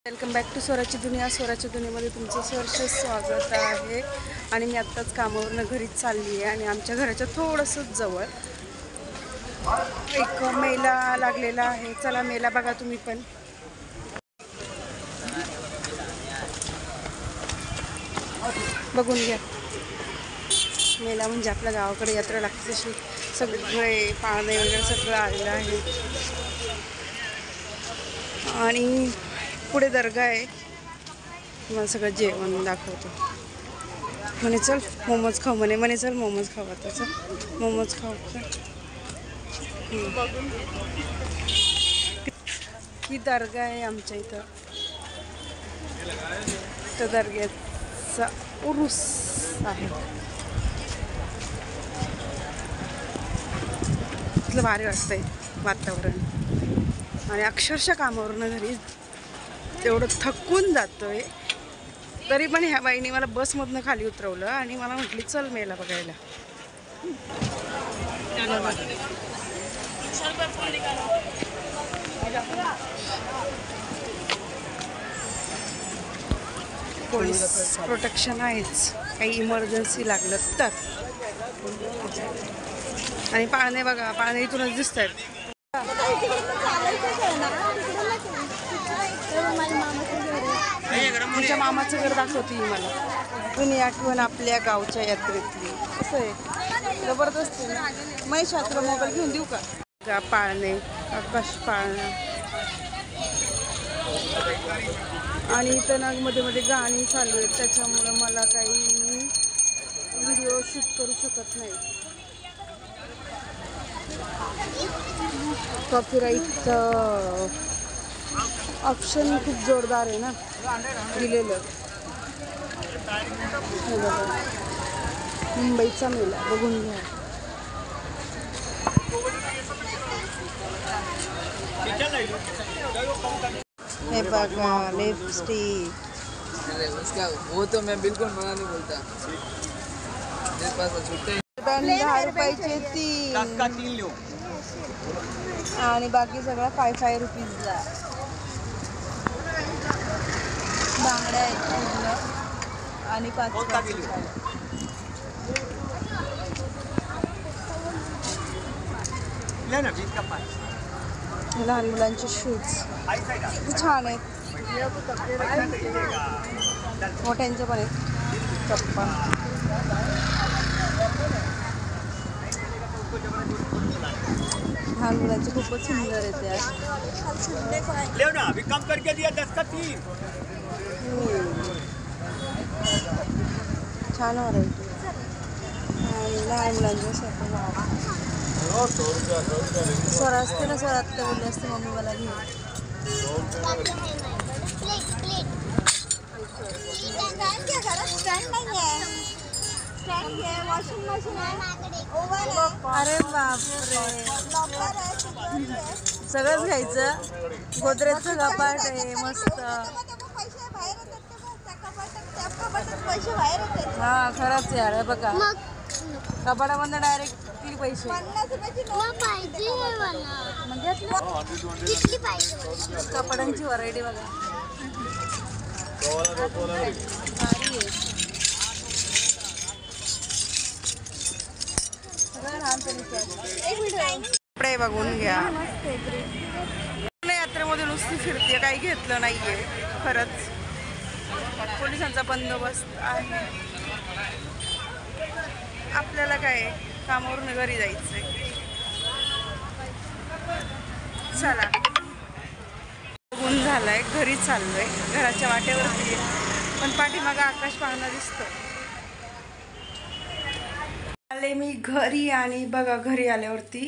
Welcome back to स्वराची दुनिया. स्वराच्या दुनियामध्ये तुमचं सहर्ष स्वागत आहे. आणि मी आत्ताच कामावरनं घरीच चालली आहे आणि आमच्या घराच्या थोडंसंच जवळ एक मेला लागलेला आहे. चला मेला बघा तुम्ही पण. बघून घ्या. मेला म्हणजे आपल्या गावाकडे यात्रा लागते तशी सगळे पाळणे वगैरे सगळं आलेलं आहे. आणि पुढे दर्गा आहे. मला सगळं जेवण दाखवतो. म्हणे चल मोमोज खाऊ. म्हणे चल मोमोज खाऊ. आता चल मोमोज खाऊ. ही दर्गा आहे आमच्या इथं. त्या दर्ग्याचा उरूस आहे. इथलं भारी वाटतंय वातावरण. आणि अक्षरशः कामावरून घरी तेवढं थकून जातोय. तरी पण ह्या बाईने मला बसमधनं खाली उतरवलं आणि मला म्हटली चल मेला बघायला. पोलीस प्रोटेक्शन आहेच काही इमर्जन्सी लागलं तर. आणि पाळणे बघा, पाळणे इथूनच दिसत आहेत. माझ्या मामाचं घर दाखवते मला. जुनी आठवण आपल्या गावच्या यात्रेतली. कसं आहे जबरदस्त आहे ना. महेश तुला मोबाईल घेऊन देऊ का? पाळणे, आकाश पाळणं. आणि इथं ना मध्ये मध्ये गाणी चालू आहेत त्याच्यामुळं मला काही व्हिडिओ शूट करू शकत नाही. कॉपीराईट ऑप्शन खूप जोरदार आहे ना दिलेलं. हे बघा मुंबईचा मेला बघून घ्या. हे बघा लिपस्टिक. वो तो मैं बिल्कुल मना नहीं बोलता. मेरे पास छुट्टे 10 रुपयाचे 3 आणि बाकी सगळं 5 रुपीजला. बांगड्या आहेत आणि 5 लहान मुलांचे शूज छान आहेत. मोठ्यांचे पण आहेत चप्पल. लहान मुलांचे खूपच सुंदर आहेत यार. छान व्हरायटी. आणि लहान मुलांचं स्वर असते ना. स्वर आत्ता बोलले असते मम्मी मला घे. अरे बापरे सगळंच घ्यायचं. गोदरेजचं कपाट आहे मस्त. हा खरंच यार. आहे बघा कपाटामधनं डायरेक्ट किती पैसे. कपड्यांची व्हरायटी बघा. कपडे बघून घ्या. यात्रेमध्ये नुसती फिरते काही घेतलं नाहीये. खरंच पोलिसांचा बंदोबस्त आहे. आपल्याला काय कामावरून घरी जायचंय. चला बघून झालाय घरी चाललोय. घराच्या वाटेवरती पण पाठीमागं आकाश पाळणा दिसतो. आले मी घरी आणि बघा घरी आल्यावरती